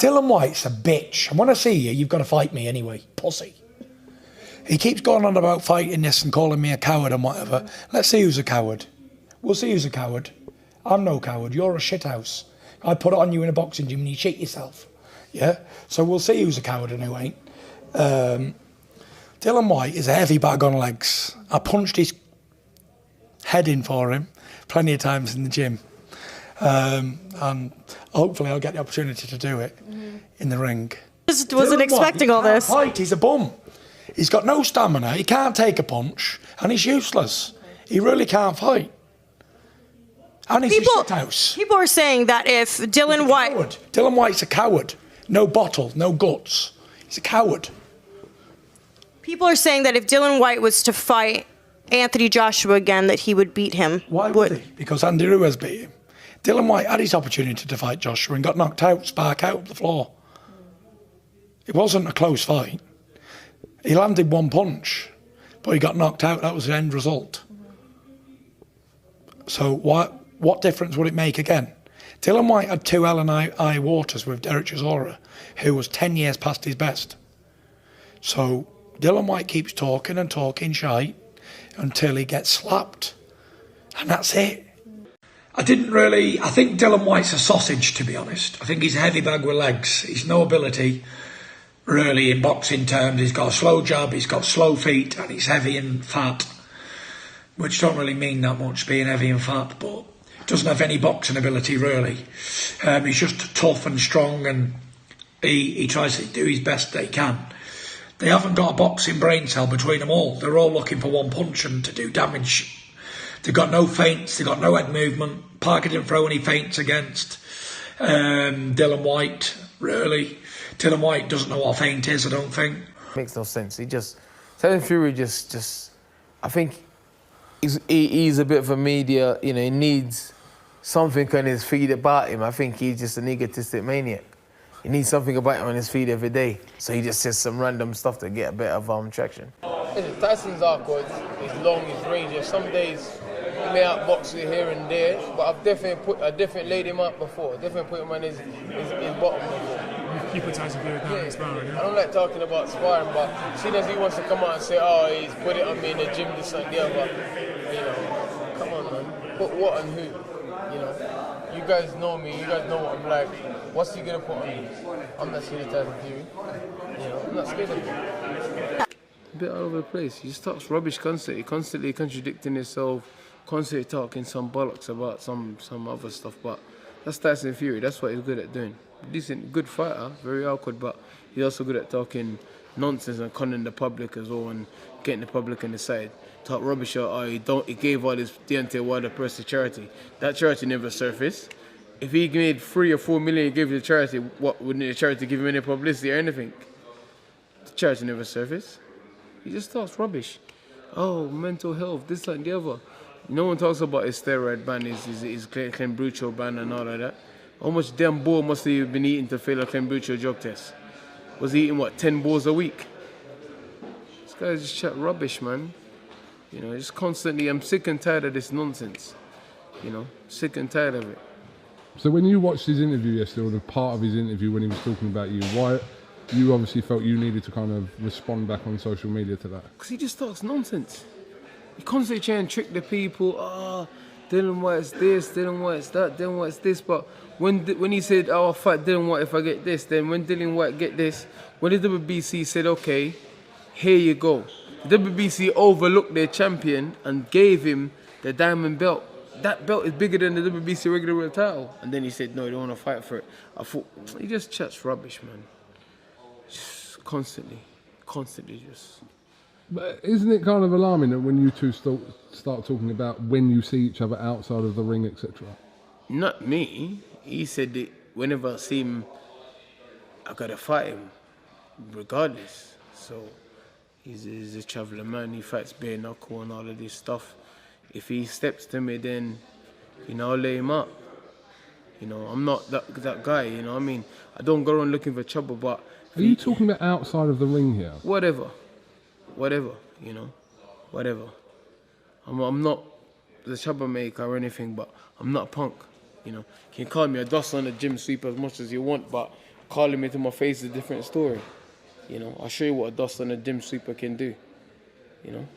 Dillian Whyte's a bitch. And when I see you, you've got to fight me anyway, pussy. He keeps going on about fighting this and calling me a coward and whatever. Let's see who's a coward. We'll see who's a coward. I'm no coward. You're a shithouse. I put it on you in a boxing gym and you shit yourself. Yeah? So we'll see who's a coward and who ain't. Dillian Whyte is a heavy bag on legs. I punched his head in for him plenty of times in the gym. And hopefully I'll get the opportunity to do it in the ring. Just wasn't expecting all this. Fight. He's a bum. He's got no stamina, he can't take a punch, and he's useless. He really can't fight. And he's a shithouse. People are saying that if Dillian Whyte... Dillian Whyte's a coward. No bottle, no guts. He's a coward. People are saying that if Dillian Whyte was to fight Anthony Joshua again, that he would beat him. Why would he? Because Andy Ruiz beat him. Dillian Whyte had his opportunity to fight Joshua and got knocked out, spark out of the floor. It wasn't a close fight. He landed one punch, but he got knocked out. That was the end result. So what difference would it make again? Dillian Whyte had 2 hell and high waters with Derek Chisora, who was 10 years past his best. So Dillian Whyte keeps talking and talking shite until he gets slapped. And that's it. I think Dillian Whyte's a sausage, to be honest. I think he's a heavy bag with legs. He's no ability. Really, in boxing terms, he's got a slow jab, he's got slow feet, and he's heavy and fat, which don't really mean that much, being heavy and fat, but doesn't have any boxing ability, really. He's just tough and strong, and he tries to do his best that he can. They haven't got a boxing brain cell between them all. They're all looking for one punch and to do damage. They've got no feints, they've got no head movement. Parker didn't throw any feints against Dillian Whyte, really. Dillian Whyte doesn't know what a feint is, I don't think. Makes no sense. Tyson Fury just, I think he's a bit of a media, he needs something on his feed about him. I think he's just an egotistic maniac. He needs something about him on his feed every day. So he just says some random stuff to get a bit of traction. Tyson's hardcore, he's long, he's rangy. Some days he may outbox you here and there, but I definitely laid him up before. I definitely put him on his bottom before. You put Tyson Fury down in sparring, yeah? I don't like talking about sparring, but seeing as he wants to come out and say, oh, he's put it on me in the gym, this and the other, come on, man. Put what on who? You guys know me, you guys know what I'm like. What's he gonna put on me? I'm not scared of Tyson Fury. I'm not scared of him. A bit all over the place. He just talks rubbish constantly contradicting himself, constantly talking some bollocks about some other stuff, but that's Tyson Fury, that's what he's good at doing. Decent, good fighter, very awkward, but he's also good at talking nonsense and conning the public as well and getting the public on his side. Talk rubbish out, he gave all this Deontay Wilder purse to charity. That charity never surfaced. If he made 3 or 4 million, he gave it to charity, what wouldn't the charity give him any publicity or anything? The charity never surfaced. He just talks rubbish. Oh, mental health, this, that, and the other. No one talks about his steroid ban, his Clenbuterol ban and all of that. How much damn ball must he have been eating to fail a Clenbuterol drug test? Was he eating, 10 balls a week? This guy just chat rubbish, man. Just constantly, I'm sick and tired of this nonsense. Sick and tired of it. So when you watched his interview yesterday, or the part of his interview when he was talking about you, why you obviously felt you needed to kind of respond back on social media to that? Because he just talks nonsense. He constantly try and trick the people. Dillian Whyte's this, Dillian Whyte's that, Dillian Whyte's this. But when he said, I'll fight Dillian Whyte if I get this, then when Dillian Whyte get this, when the WBC said, okay, here you go. The WBC overlooked their champion and gave him the diamond belt. That belt is bigger than the WBC regular world title. And then he said, no, he don't want to fight for it. I thought, he just chats rubbish, man. Just constantly just... But isn't it kind of alarming that when you two start talking about when you see each other outside of the ring, etc.? Not me. He said that whenever I see him, I gotta fight him, regardless. So he's a traveller man. He fights bare knuckle and all of this stuff. If he steps to me, then I'll lay him up. I'm not that guy. I don't go around looking for trouble. But are you talking about outside of the ring here? Whatever. Whatever. I'm not the troublemaker or anything, but I'm not a punk. You can call me a dust on the gym sweep as much as you want, but Calling me to my face is a different story. You know, I'll show you what a dust on a gym sweeper can do. You know.